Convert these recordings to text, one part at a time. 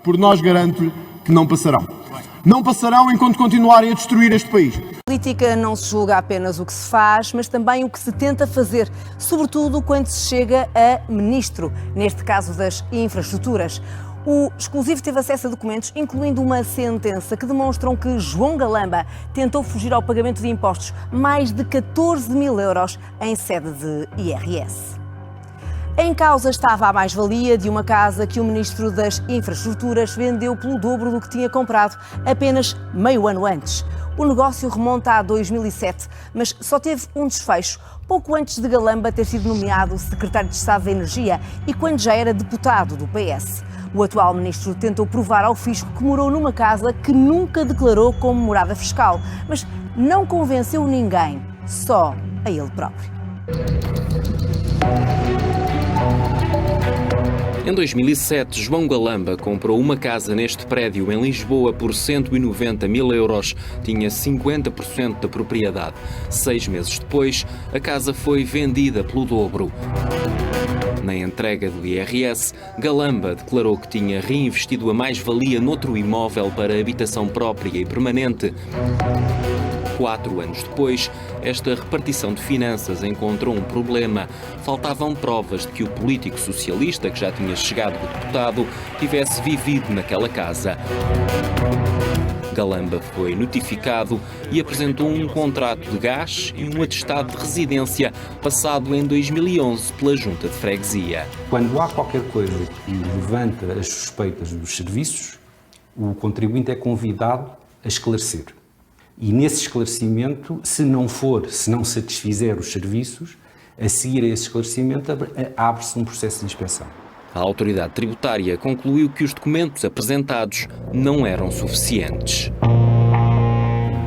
por nós garanto-lhe que não passarão. Não passarão enquanto continuarem a destruir este país. A política não se julga apenas o que se faz, mas também o que se tenta fazer, sobretudo quando se chega a ministro, neste caso das infraestruturas. O Exclusivo teve acesso a documentos, incluindo uma sentença que demonstram que João Galamba tentou fugir ao pagamento de impostos, mais de 14.000 euros em sede de IRS. Em causa estava a mais-valia de uma casa que o Ministro das Infraestruturas vendeu pelo dobro do que tinha comprado apenas meio ano antes. O negócio remonta a 2007, mas só teve um desfecho pouco antes de Galamba ter sido nomeado secretário de Estado da Energia e quando já era deputado do PS. O atual ministro tentou provar ao fisco que morou numa casa que nunca declarou como morada fiscal, mas não convenceu ninguém, só a ele próprio. Em 2007, João Galamba comprou uma casa neste prédio em Lisboa por 190 mil euros. Tinha 50% da propriedade. 6 meses depois, a casa foi vendida pelo dobro. Na entrega do IRS, Galamba declarou que tinha reinvestido a mais-valia noutro imóvel para habitação própria e permanente. 4 anos depois, esta repartição de finanças encontrou um problema. Faltavam provas de que o político socialista, que já tinha chegado a deputado, tivesse vivido naquela casa. Galamba foi notificado e apresentou um contrato de gás e um atestado de residência passado em 2011 pela Junta de Freguesia. Quando há qualquer coisa que levanta as suspeitas dos serviços, o contribuinte é convidado a esclarecer. E nesse esclarecimento, se não satisfizer os serviços, a seguir a esse esclarecimento abre-se um processo de inspeção. A autoridade tributária concluiu que os documentos apresentados não eram suficientes.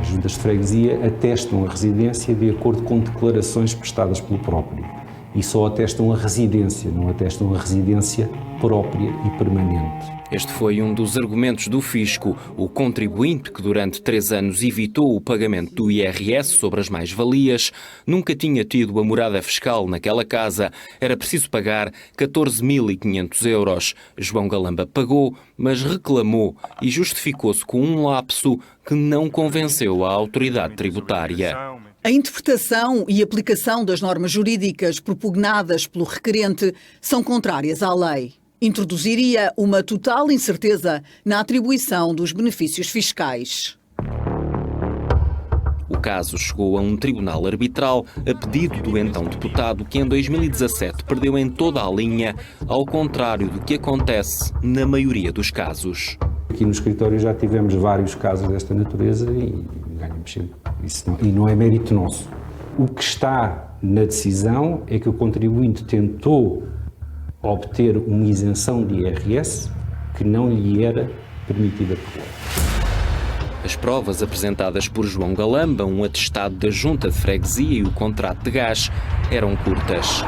As juntas de freguesia atestam a residência de acordo com declarações prestadas pelo próprio. E só atestam a residência, não atestam a residência própria e permanente. Este foi um dos argumentos do fisco. O contribuinte, que durante 3 anos evitou o pagamento do IRS sobre as mais-valias, nunca tinha tido a morada fiscal naquela casa. Era preciso pagar 14.500 euros. João Galamba pagou, mas reclamou e justificou-se com um lapso que não convenceu a autoridade tributária. A interpretação e aplicação das normas jurídicas propugnadas pelo requerente são contrárias à lei. Introduziria uma total incerteza na atribuição dos benefícios fiscais. O caso chegou a um tribunal arbitral a pedido do então deputado, que em 2017 perdeu em toda a linha, ao contrário do que acontece na maioria dos casos. Aqui no escritório já tivemos vários casos desta natureza e ganhamos sempre. E não é mérito nosso. O que está na decisão é que o contribuinte tentou obter uma isenção de IRS que não lhe era permitida por lei. As provas apresentadas por João Galamba, um atestado da Junta de Freguesia e o contrato de gás, eram curtas.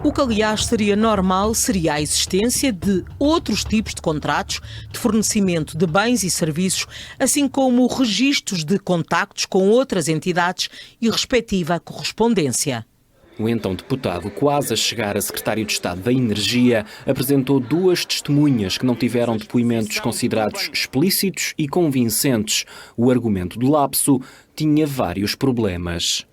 O que, aliás, seria normal seria a existência de outros tipos de contratos de fornecimento de bens e serviços, assim como registros de contactos com outras entidades e respectiva correspondência. O então deputado, quase a chegar a secretário de Estado da Energia, apresentou 2 testemunhas que não tiveram depoimentos considerados explícitos e convincentes. O argumento do lapso tinha vários problemas.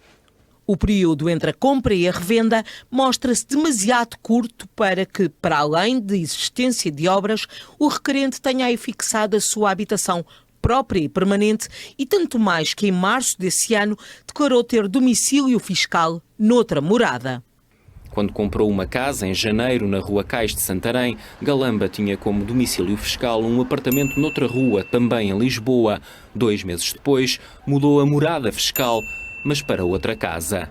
O período entre a compra e a revenda mostra-se demasiado curto para que, para além de existência de obras, o requerente tenha aí fixado a sua habitação própria e permanente, e tanto mais que em março desse ano declarou ter domicílio fiscal noutra morada. Quando comprou uma casa em janeiro na Rua Cais de Santarém, Galamba tinha como domicílio fiscal um apartamento noutra rua, também em Lisboa. 2 meses depois, mudou a morada fiscal, mas para outra casa.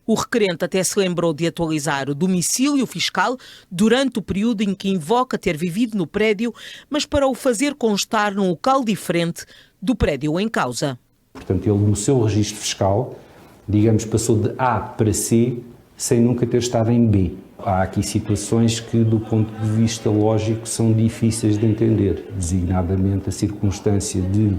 O requerente até se lembrou de atualizar o domicílio fiscal durante o período em que invoca ter vivido no prédio, mas para o fazer constar num local diferente do prédio em causa. Portanto, ele no seu registro fiscal, digamos, passou de A para C sem nunca ter estado em B. Há aqui situações que, do ponto de vista lógico, são difíceis de entender, designadamente a circunstância de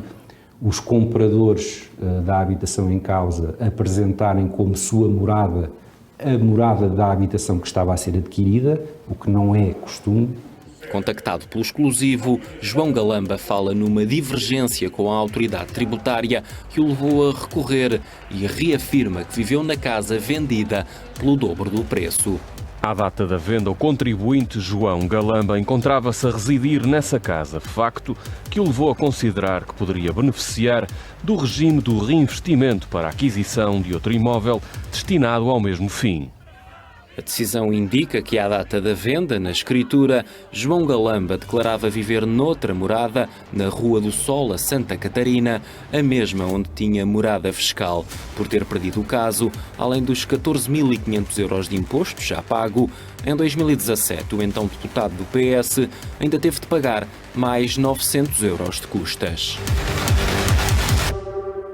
os compradores da habitação em causa apresentarem como sua morada a morada da habitação que estava a ser adquirida, o que não é costume. Contactado pelo Exclusivo, João Galamba fala numa divergência com a autoridade tributária que o levou a recorrer e reafirma que viveu na casa vendida pelo dobro do preço. À data da venda, o contribuinte João Galamba encontrava-se a residir nessa casa, facto que o levou a considerar que poderia beneficiar do regime do reinvestimento para a aquisição de outro imóvel destinado ao mesmo fim. A decisão indica que, à data da venda, na escritura, João Galamba declarava viver noutra morada, na Rua do Sol, a Santa Catarina, a mesma onde tinha morada fiscal. Por ter perdido o caso, além dos 14.500 euros de imposto já pago, em 2017 o então deputado do PS ainda teve de pagar mais 900 euros de custas.